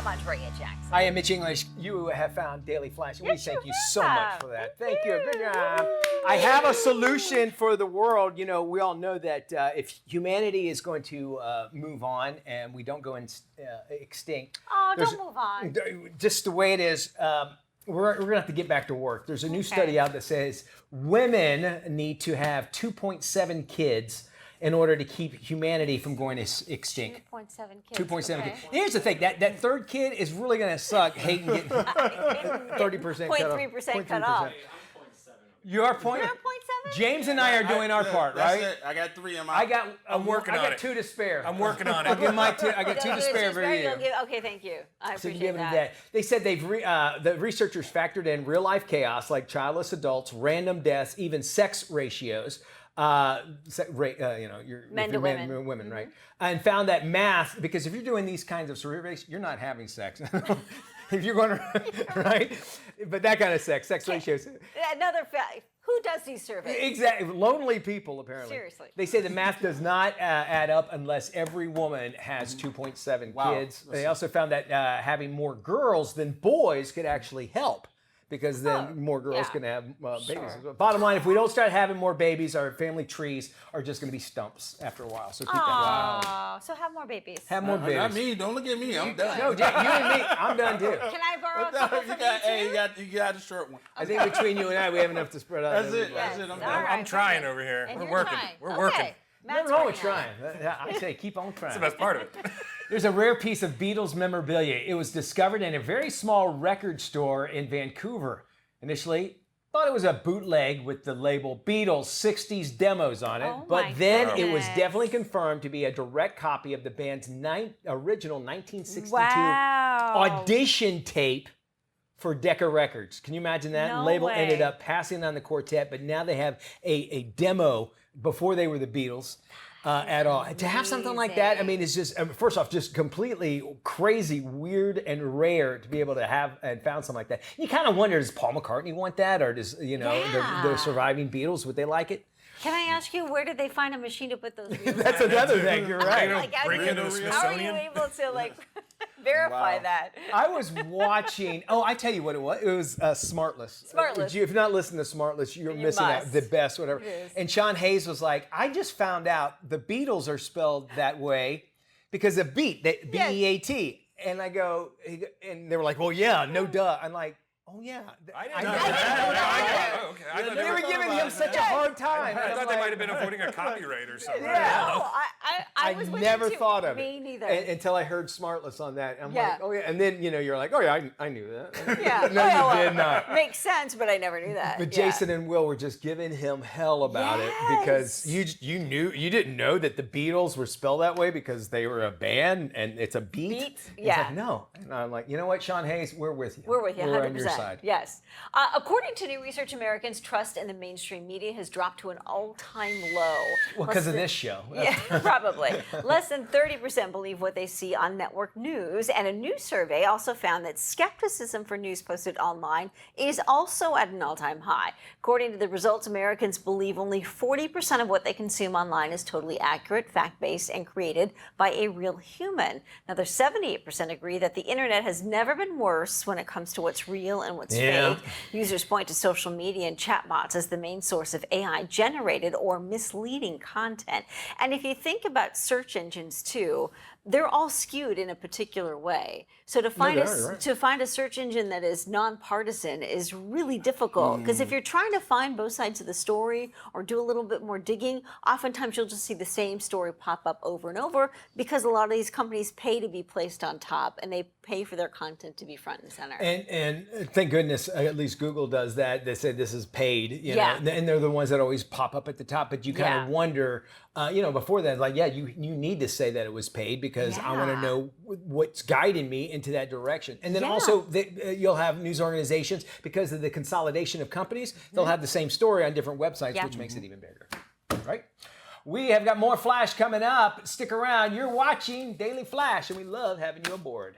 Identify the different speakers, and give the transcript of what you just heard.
Speaker 1: Andrea Jackson.
Speaker 2: I am Mitch English. You have found Daily Flash, and we thank you so much for that. Thank you. Good job. I have a solution for the world. You know, we all know that if humanity is going to move on and we don't go extinct.
Speaker 1: Oh, don't move on.
Speaker 2: Just the way it is. We're going to have to get back to work. There's a new study out that says women need to have 2.7 kids in order to keep humanity from going extinct.
Speaker 1: 2.7 kids.
Speaker 2: 2.7 kids. Here's the thing, that third kid is really going to suck hating getting 30% cut off.
Speaker 1: 0.3% cut off.
Speaker 2: You are point?
Speaker 1: You're 0.7?
Speaker 2: James and I are doing our part, right?
Speaker 3: It. I got 3 in my...
Speaker 2: I'm working on it. I got 2 to spare. I'm working on it. I'll give my 2. I got 2 to spare for you.
Speaker 1: Okay, thank you. I appreciate
Speaker 2: so you give it a day. They said the researchers factored in real life chaos like childless adults, random deaths, even sex ratios. Men
Speaker 1: to women.
Speaker 2: Women, right? And found that math, because if you're doing these kinds of surveys, you're not having sex. If you're going to, right? But that kind of sex ratios.
Speaker 1: Another fact. Who does these surveys?
Speaker 2: Exactly. Lonely people, apparently.
Speaker 1: Seriously.
Speaker 2: They say the math does not add up unless every woman has 2.7 kids. They also found that having more girls than boys could actually help, because then more girls can have babies. Bottom line, if we don't start having more babies, our family trees are just going to be stumps after a while. So keep that in mind.
Speaker 1: So have more babies.
Speaker 2: Have more babies.
Speaker 3: Not me. Don't look at me. I'm done.
Speaker 2: No, you and me. I'm done too.
Speaker 1: Can I borrow a couple from you
Speaker 3: you got a short one.
Speaker 2: I think between you and I, we have enough to spread out.
Speaker 3: That's it. That's it.
Speaker 4: I'm trying over here.
Speaker 1: And
Speaker 4: We're
Speaker 1: you're
Speaker 4: working.
Speaker 1: trying.
Speaker 4: We're working.
Speaker 2: Nothing wrong with trying. I say keep on trying.
Speaker 4: That's the best part of it.
Speaker 2: There's a rare piece of Beatles memorabilia. It was discovered in a very small record store in Vancouver. Initially, thought it was a bootleg with the label Beatles 60s demos on it, but then it was definitely confirmed to be a direct copy of the band's original 1962 audition tape for Decca Records. Can you imagine that?
Speaker 1: No
Speaker 2: label
Speaker 1: way.
Speaker 2: ended up passing on the quartet, but now they have a demo before they were the Beatles. At all. To have something like that, I mean, it's just, first off, just completely crazy, weird, and rare to be able to have and found something like that. You kind of wonder, does Paul McCartney want that? Or does, the surviving Beatles, would they like it?
Speaker 1: Can I ask you, where did they find a machine to put those Beatles
Speaker 2: That's another thing, you're right.
Speaker 4: Break into the Smithsonian.
Speaker 1: How are you able to, verify that?
Speaker 2: I was watching, I tell you what it was. It was Smartless.
Speaker 1: Smartless.
Speaker 2: If you've not listened to Smartless, you're missing out. The best, whatever. And Sean Hayes was like, I just found out the Beatles are spelled that way because of beat, B-E-A-T. And I go, and they were like, well, yeah, no duh. I'm like, oh yeah,
Speaker 4: I didn't know that. Okay.
Speaker 2: They were giving him such a hard time.
Speaker 4: I thought they might have been avoiding a copyright or something.
Speaker 1: Yeah. I was
Speaker 2: never thought of it.
Speaker 1: Me neither.
Speaker 2: Until I heard Smartless on that. I'm like, oh yeah. And then, you're like, oh yeah, I knew that.
Speaker 1: Yeah.
Speaker 2: No, you did not.
Speaker 1: Makes sense, but I never knew that.
Speaker 2: But Jason and Will were just giving him hell about it because you didn't know that the Beatles were spelled that way because they were a band and it's a beat. It's like, no. And I'm like, you know what, Sean Hayes, we're with you.
Speaker 1: We're with you, 100%.
Speaker 2: We're on your side.
Speaker 1: Yes. According to new research, Americans' trust in the mainstream media has dropped to an all-time low.
Speaker 2: Well, because of this show.
Speaker 1: Yeah, probably. Less than 30% believe what they see on network news, and a new survey also found that skepticism for news posted online is also at an all-time high. According to the results, Americans believe only 40% of what they consume online is totally accurate, fact-based, and created by a real human. Another 78% agree that the internet has never been worse when it comes to what's real and what's fake. Users point to social media and chatbots as the main source of AI-generated or misleading content. And if you think about search engines too, they're all skewed in a particular way. So to find a search engine that is nonpartisan is really difficult, because if you're trying to find both sides of the story or do a little bit more digging, oftentimes you'll just see the same story pop up over and over because a lot of these companies pay to be placed on top and they pay for their content to be front and center.
Speaker 2: And thank goodness, at least Google does that. They say this is paid, you know, and they're the ones that always pop up at the top. But you kind of wonder, before that, like, you need to say that it was paid because I want to know what's guiding me into that direction. And then also you'll have news organizations, because of the consolidation of companies, they'll have the same story on different websites, which makes it even bigger, right? We have got more Flash coming up. Stick around. You're watching Daily Flash, and we love having you aboard.